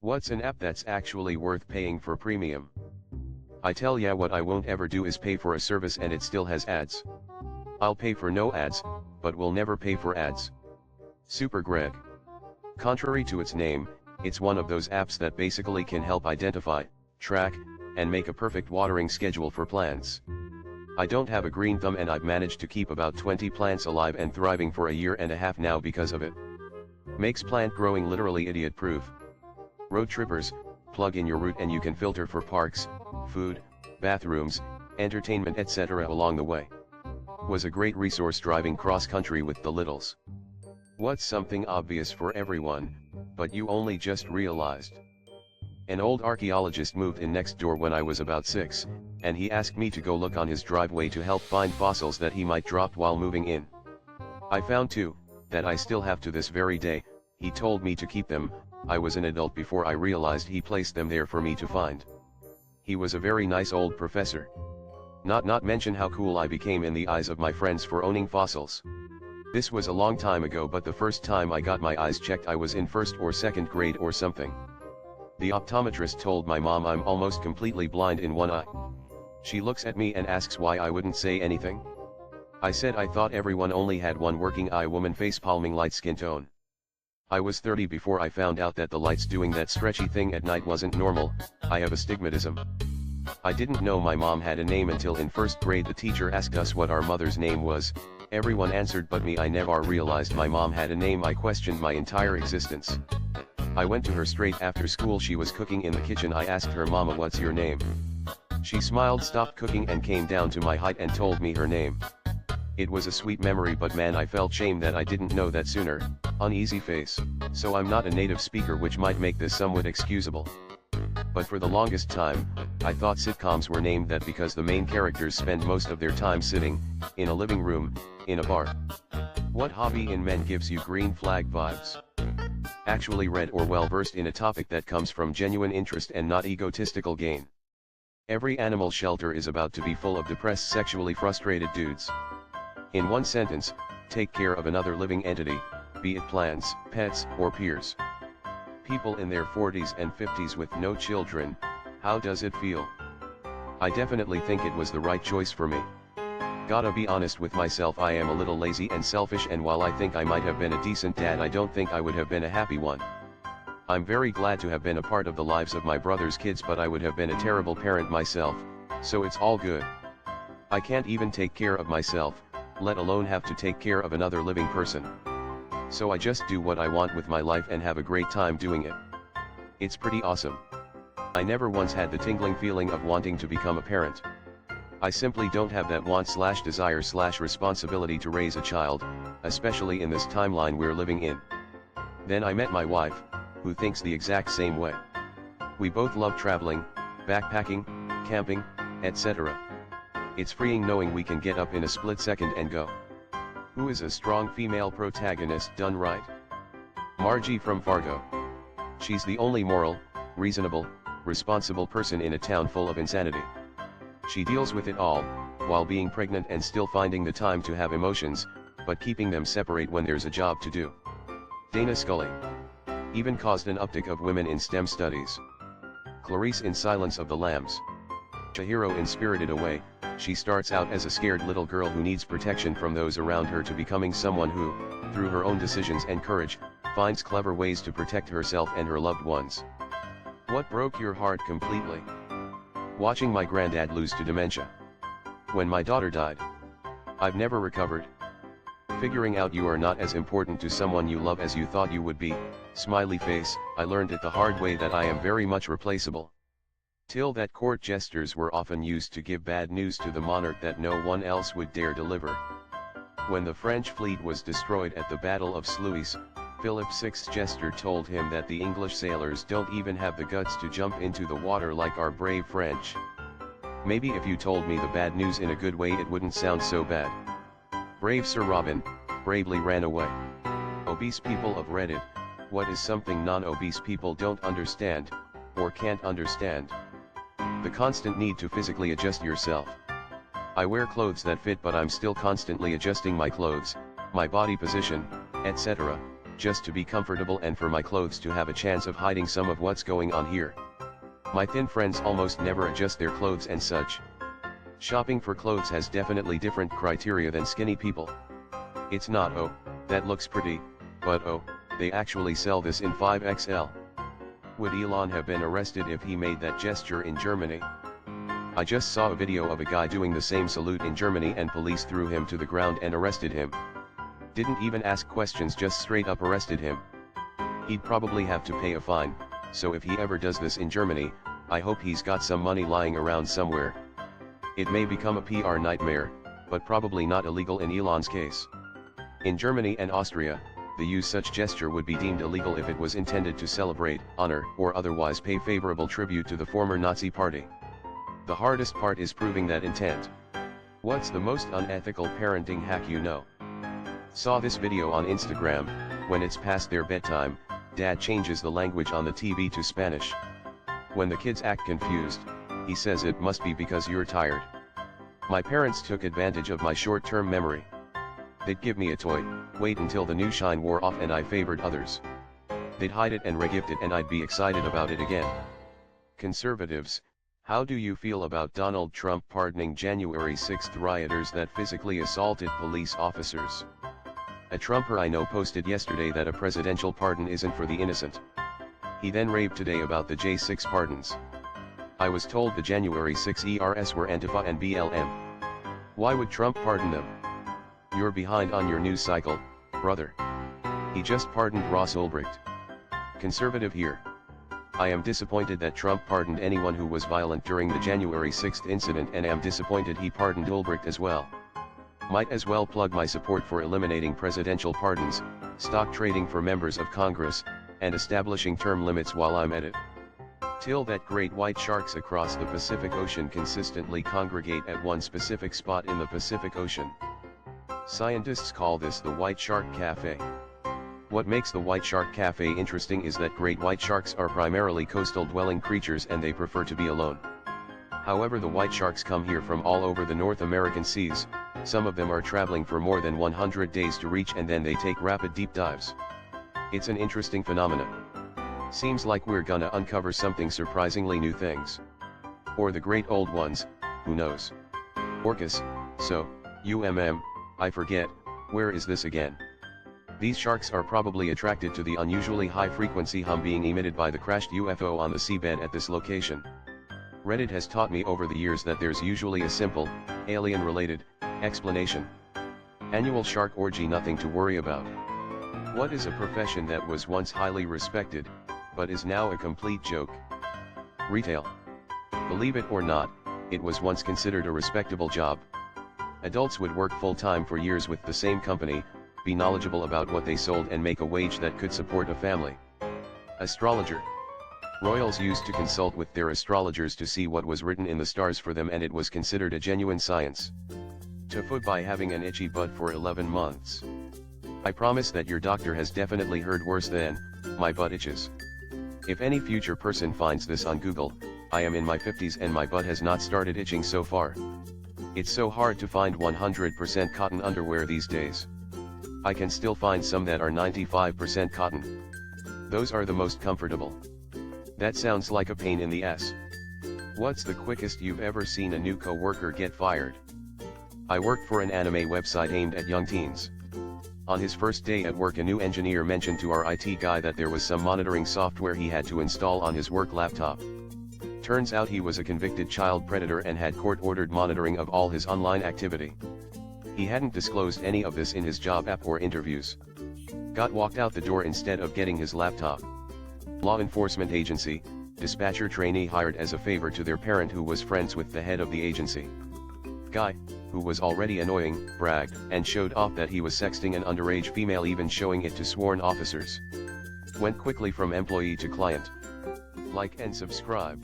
What's an app that's actually worth paying for premium? I tell ya what I won't ever do is pay for a service and it still has ads. I'll pay for no ads, but will never pay for ads. Super Greg. Contrary to its name, it's one of those apps that basically can help identify, track, and make a perfect watering schedule for plants. I don't have a green thumb and I've managed to keep about 20 plants alive and thriving for a year and a half now because of it. Makes plant growing literally idiot-proof. Road trippers, plug in your route and you can filter for parks, food, bathrooms, entertainment etc. along the way. Was a great resource driving cross-country with the littles. What's something obvious for everyone, but you only just realized? An old archaeologist moved in next door when I was about 6, and he asked me to go look on his driveway to help find fossils that he might drop while moving in. I found 2, that I still have to this very day. He told me to keep them. I was an adult before I realized he placed them there for me to find. He was a very nice old professor. Not mention how cool I became in the eyes of my friends for owning fossils. This was a long time ago, but the first time I got my eyes checked I was in 1st or 2nd grade or something. The optometrist told my mom I'm almost completely blind in one eye. She looks at me and asks why I wouldn't say anything. I said I thought everyone only had one working eye. Woman face palming light skin tone. I was 30 before I found out that the lights doing that stretchy thing at night wasn't normal. I have astigmatism. I didn't know my mom had a name until in 1st grade the teacher asked us what our mother's name was. Everyone answered but me. I never realized my mom had a name. I questioned my entire existence. I went to her straight after school. She was cooking in the kitchen. I asked her, "Mama, what's your name?" She smiled, stopped cooking and came down to my height and told me her name. It was a sweet memory, but man, I felt shame that I didn't know that sooner. Uneasy face. So I'm not a native speaker, which might make this somewhat excusable. But for the longest time, I thought sitcoms were named that because the main characters spend most of their time sitting, in a living room, in a bar. What hobby in men gives you green flag vibes? Actually read or well versed in a topic that comes from genuine interest and not egotistical gain. Every animal shelter is about to be full of depressed, sexually frustrated dudes. In one sentence, take care of another living entity, be it plants, pets, or peers. People in their 40s and 50s with no children, how does it feel? I definitely think it was the right choice for me. Gotta be honest with myself, I am a little lazy and selfish, and while I think I might have been a decent dad, I don't think I would have been a happy one. I'm very glad to have been a part of the lives of my brother's kids, but I would have been a terrible parent myself, so it's all good. I can't even take care of myself, let alone have to take care of another living person. So I just do what I want with my life and have a great time doing it. It's pretty awesome. I never once had the tingling feeling of wanting to become a parent. I simply don't have that want/desire/responsibility to raise a child, especially in this timeline we're living in. Then I met my wife, who thinks the exact same way. We both love traveling, backpacking, camping, etc. It's freeing knowing we can get up in a split second and go. Who is a strong female protagonist done right? Margie from Fargo. She's the only moral, reasonable, responsible person in a town full of insanity. She deals with it all, while being pregnant and still finding the time to have emotions, but keeping them separate when there's a job to do. Dana Scully. Even caused an uptick of women in STEM studies. Clarice in Silence of the Lambs. Chihiro in Spirited Away. She starts out as a scared little girl who needs protection from those around her to becoming someone who, through her own decisions and courage, finds clever ways to protect herself and her loved ones. What broke your heart completely? Watching my granddad lose to dementia. When my daughter died. I've never recovered. Figuring out you are not as important to someone you love as you thought you would be, smiley face. I learned it the hard way that I am very much replaceable. Till that court jesters were often used to give bad news to the monarch that no one else would dare deliver. When the French fleet was destroyed at the Battle of Sluis, Philip VI's jester told him that the English sailors don't even have the guts to jump into the water like our brave French. Maybe if you told me the bad news in a good way it wouldn't sound so bad. Brave Sir Robin, bravely ran away. Obese people of Reddit, what is something non-obese people don't understand, or can't understand? The constant need to physically adjust yourself. I wear clothes that fit, but I'm still constantly adjusting my clothes, my body position, etc. just to be comfortable and for my clothes to have a chance of hiding some of what's going on here. My thin friends almost never adjust their clothes and such. Shopping for clothes has definitely different criteria than skinny people. It's not, oh, that looks pretty, but oh, they actually sell this in 5XL. Would Elon have been arrested if he made that gesture in Germany? I just saw a video of a guy doing the same salute in Germany and police threw him to the ground and arrested him. Didn't even ask questions, just straight up arrested him. He'd probably have to pay a fine, so if he ever does this in Germany, I hope he's got some money lying around somewhere. It may become a PR nightmare, but probably not illegal in Elon's case. In Germany and Austria, the use such gesture would be deemed illegal if it was intended to celebrate, honor, or otherwise pay favorable tribute to the former Nazi party. The hardest part is proving that intent. What's the most unethical parenting hack you know? Saw this video on Instagram. When it's past their bedtime, dad changes the language on the TV to Spanish. When the kids act confused, he says it must be because you're tired. My parents took advantage of my short-term memory. They'd give me a toy, wait until the new shine wore off and I favored others. They'd hide it and re-gift it and I'd be excited about it again. Conservatives, how do you feel about Donald Trump pardoning January 6th rioters that physically assaulted police officers? A Trumper I know posted yesterday that a presidential pardon isn't for the innocent. He then raved today about the J6 pardons. I was told the January 6 ERS were Antifa and BLM. Why would Trump pardon them? You're behind on your news cycle, brother. He just pardoned Ross Ulbricht. Conservative here. I am disappointed that Trump pardoned anyone who was violent during the January 6th incident and am disappointed he pardoned Ulbricht as well. Might as well plug my support for eliminating presidential pardons, stock trading for members of Congress, and establishing term limits while I'm at it. Till that great white sharks across the Pacific Ocean consistently congregate at one specific spot in the Pacific Ocean. Scientists call this the White Shark Cafe. What makes the White Shark Cafe interesting is that great white sharks are primarily coastal dwelling creatures and they prefer to be alone. However, the white sharks come here from all over the North American seas. Some of them are traveling for more than 100 days to reach and then they take rapid deep dives. It's an interesting phenomenon. Seems like we're gonna uncover something surprisingly new things. Or the great old ones, who knows? Orcas, so, I forget, where is this again? These sharks are probably attracted to the unusually high-frequency hum being emitted by the crashed UFO on the seabed at this location. Reddit has taught me over the years that there's usually a simple, alien-related, explanation. Annual shark orgy, nothing to worry about. What is a profession that was once highly respected, but is now a complete joke? Retail. Believe it or not, it was once considered a respectable job. Adults would work full-time for years with the same company, be knowledgeable about what they sold and make a wage that could support a family. Astrologer. Royals used to consult with their astrologers to see what was written in the stars for them and it was considered a genuine science. To foot by having an itchy butt for 11 months. I promise that your doctor has definitely heard worse than, my butt itches. If any future person finds this on Google, I am in my 50s and my butt has not started itching so far. It's so hard to find 100% cotton underwear these days. I can still find some that are 95% cotton. Those are the most comfortable. That sounds like a pain in the ass. What's the quickest you've ever seen a new coworker get fired? I work for an anime website aimed at young teens. On his first day at work, a new engineer mentioned to our IT guy that there was some monitoring software he had to install on his work laptop. Turns out he was a convicted child predator and had court-ordered monitoring of all his online activity. He hadn't disclosed any of this in his job app or interviews. Got walked out the door instead of getting his laptop. Law enforcement agency, dispatcher trainee hired as a favor to their parent who was friends with the head of the agency. Guy, who was already annoying, bragged and showed off that he was sexting an underage female, even showing it to sworn officers. Went quickly from employee to client. Like and subscribe.